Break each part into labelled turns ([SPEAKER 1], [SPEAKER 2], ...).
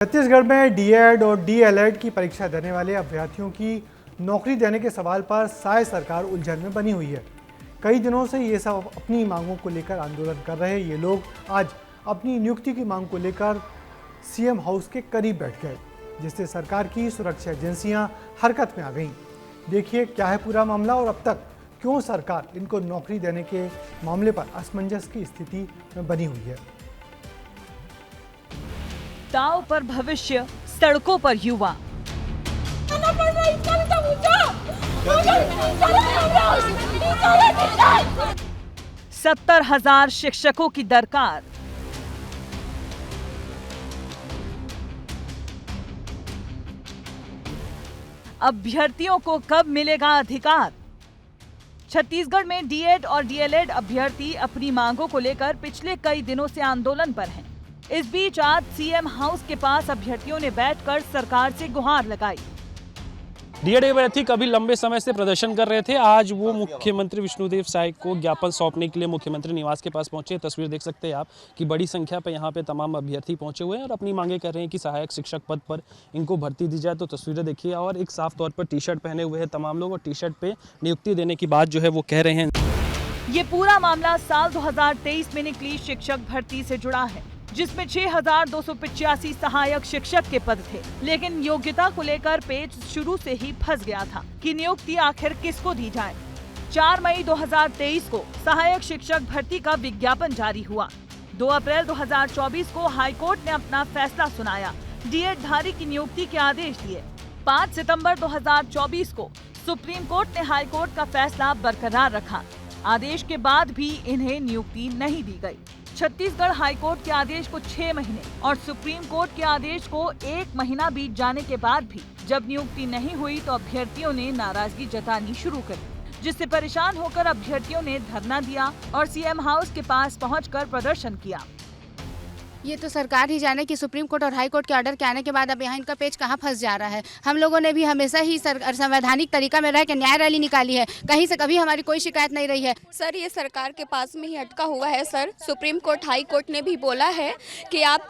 [SPEAKER 1] छत्तीसगढ़ में डीएड और डीएलएड की परीक्षा देने वाले अभ्यर्थियों की नौकरी देने के सवाल पर साय सरकार उलझन में बनी हुई है। कई दिनों से ये सब अपनी मांगों को लेकर आंदोलन कर रहे ये लोग आज अपनी नियुक्ति की मांग को लेकर सीएम हाउस के करीब बैठ गए, जिससे सरकार की सुरक्षा एजेंसियां हरकत में आ गईं। देखिए क्या है पूरा मामला और अब तक क्यों सरकार इनको नौकरी देने के मामले पर असमंजस की स्थिति में बनी हुई है।
[SPEAKER 2] दांव पर भविष्य, सड़कों पर युवा। 70,000 शिक्षकों की दरकार। अभ्यर्थियों को कब मिलेगा अधिकार? छत्तीसगढ़ में डीएड और डीएलएड अभ्यर्थी अपनी मांगों को लेकर पिछले कई दिनों से आंदोलन पर हैं। इस बीच आज सीएम हाउस के पास अभ्यर्थियों ने बैठकर सरकार से गुहार लगाई।
[SPEAKER 3] डीएड अभ्यर्थी कभी लंबे समय से प्रदर्शन कर रहे थे। आज वो मुख्यमंत्री विष्णुदेव साय को ज्ञापन सौंपने के लिए मुख्यमंत्री निवास के पास पहुंचे। तस्वीर देख सकते हैं आप कि बड़ी संख्या पे यहाँ पे तमाम अभ्यर्थी पहुंचे हुए हैं और अपनी मांगे कर रहे हैं कि सहायक शिक्षक पद पर इनको भर्ती दी जाए। तो तस्वीरें देखिए और एक साफ तौर पर टी शर्ट पहने हुए हैं तमाम लोग और टी शर्ट पे नियुक्ति देने की बात जो है वो कह रहे हैं।
[SPEAKER 2] ये पूरा मामला साल 2023 में निकली शिक्षक भर्ती से जुड़ा है, जिसमें 6,285 सहायक शिक्षक के पद थे। लेकिन योग्यता को लेकर पेच शुरू से ही फंस गया था कि नियुक्ति आखिर किसको दी जाए। 4 मई 2023 को सहायक शिक्षक भर्ती का विज्ञापन जारी हुआ। 2 अप्रैल 2024 को हाईकोर्ट ने अपना फैसला सुनाया, डीएड धारी की नियुक्ति के आदेश दिए। 5 सितंबर 2024 को सुप्रीम कोर्ट ने हाईकोर्ट का फैसला बरकरार रखा। आदेश के बाद भी इन्हें नियुक्ति नहीं दी गई। छत्तीसगढ़ हाईकोर्ट के आदेश को 6 महीने और सुप्रीम कोर्ट के आदेश को 1 महीना बीत जाने के बाद भी जब नियुक्ति नहीं हुई तो अभ्यर्थियों ने नाराजगी जतानी शुरू कर दी, जिससे परेशान होकर अभ्यर्थियों ने धरना दिया और सीएम हाउस के पास पहुंचकर प्रदर्शन किया।
[SPEAKER 4] ये तो सरकार ही जाने कि सुप्रीम कोर्ट और हाई कोर्ट के ऑर्डर के आने के बाद अब यहाँ इनका पेच कहाँ फंस जा रहा है। हम लोगों ने भी हमेशा ही संवैधानिक तरीका में रह के न्याय रैली निकाली है, कहीं से कभी हमारी कोई शिकायत नहीं रही है।
[SPEAKER 5] सर ये सरकार के पास में ही अटका हुआ है। Sir supreme court high court ने भी बोला है कि आप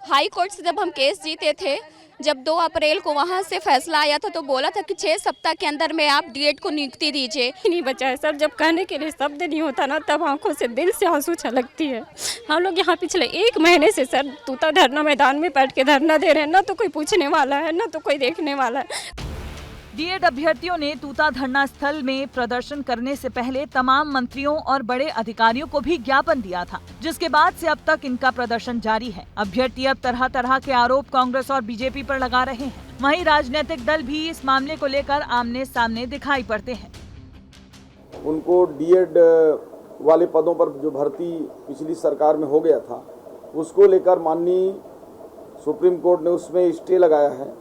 [SPEAKER 5] हाई कोर्ट से जब हम केस जीते थे, जब 2 अप्रैल को वहाँ से फैसला आया था तो बोला था कि 6 सप्ताह के अंदर में आप डीएड को नियुक्ति दीजिए।
[SPEAKER 6] नहीं बचा है सर, जब कहने के लिए शब्द नहीं होता ना तब आंखों से दिल से आंसू छलकती है। हम लोग यहाँ पिछले 1 महीने से सर तूता धरना मैदान में बैठ के धरना दे रहे हैं, ना तो कोई पूछने वाला है ना तो कोई देखने वाला है।
[SPEAKER 2] डीएड अभ्यर्थियों ने तूता धरना स्थल में प्रदर्शन करने से पहले तमाम मंत्रियों और बड़े अधिकारियों को भी ज्ञापन दिया था, जिसके बाद से अब तक इनका प्रदर्शन जारी है। अभ्यर्थी अब तरह तरह के आरोप कांग्रेस और बीजेपी पर लगा रहे हैं। वहीं राजनीतिक दल भी इस मामले को लेकर आमने सामने दिखाई पड़ते हैं।
[SPEAKER 7] उनको डीएड वाले पदों पर जो भर्ती पिछली सरकार में हो गया था, उसको लेकर माननीय सुप्रीम कोर्ट ने उसमें स्टे लगाया है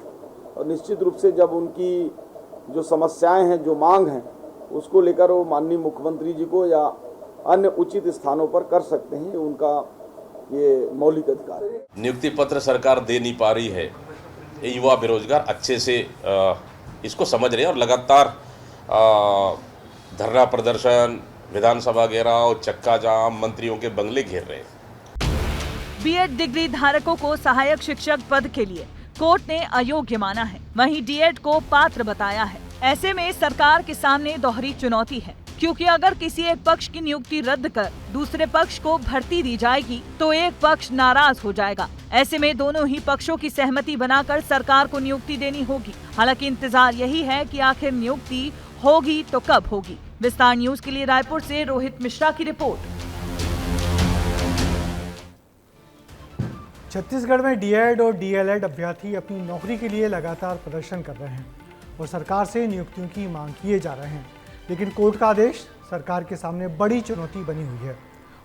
[SPEAKER 7] और निश्चित रूप से जब उनकी जो समस्याएं हैं, जो मांग हैं, उसको लेकर वो माननीय मुख्यमंत्री जी को या अन्य उचित स्थानों पर कर सकते हैं। उनका ये मौलिक अधिकार है।
[SPEAKER 8] नियुक्ति पत्र सरकार दे नहीं पा रही है। ये युवा बेरोजगार अच्छे से इसको समझ रहे हैं और लगातार धरना प्रदर्शन, विधानसभा घेराव, चक्का जाम, मंत्रियों के बंगले घेर रहे हैं।
[SPEAKER 2] बीएड डिग्री धारकों को सहायक शिक्षक पद के लिए कोर्ट ने अयोग्य माना है, वहीं डीएड को पात्र बताया है। ऐसे में सरकार के सामने दोहरी चुनौती है, क्योंकि अगर किसी एक पक्ष की नियुक्ति रद्द कर दूसरे पक्ष को भर्ती दी जाएगी तो एक पक्ष नाराज हो जाएगा। ऐसे में दोनों ही पक्षों की सहमति बनाकर सरकार को नियुक्ति देनी होगी। हालांकि इंतजार यही है कि आखिर नियुक्ति होगी तो कब होगी। विस्तार न्यूज के लिए रायपुर से रोहित मिश्रा की रिपोर्ट।
[SPEAKER 1] छत्तीसगढ़ में डीएड और डीएलएड अभ्यर्थी अपनी नौकरी के लिए लगातार प्रदर्शन कर रहे हैं और सरकार से नियुक्तियों की मांग किए जा रहे हैं, लेकिन कोर्ट का आदेश सरकार के सामने बड़ी चुनौती बनी हुई है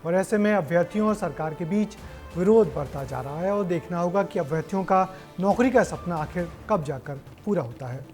[SPEAKER 1] और ऐसे में अभ्यर्थियों और सरकार के बीच विरोध बढ़ता जा रहा है और देखना होगा कि अभ्यर्थियों का नौकरी का सपना आखिर कब जाकर पूरा होता है।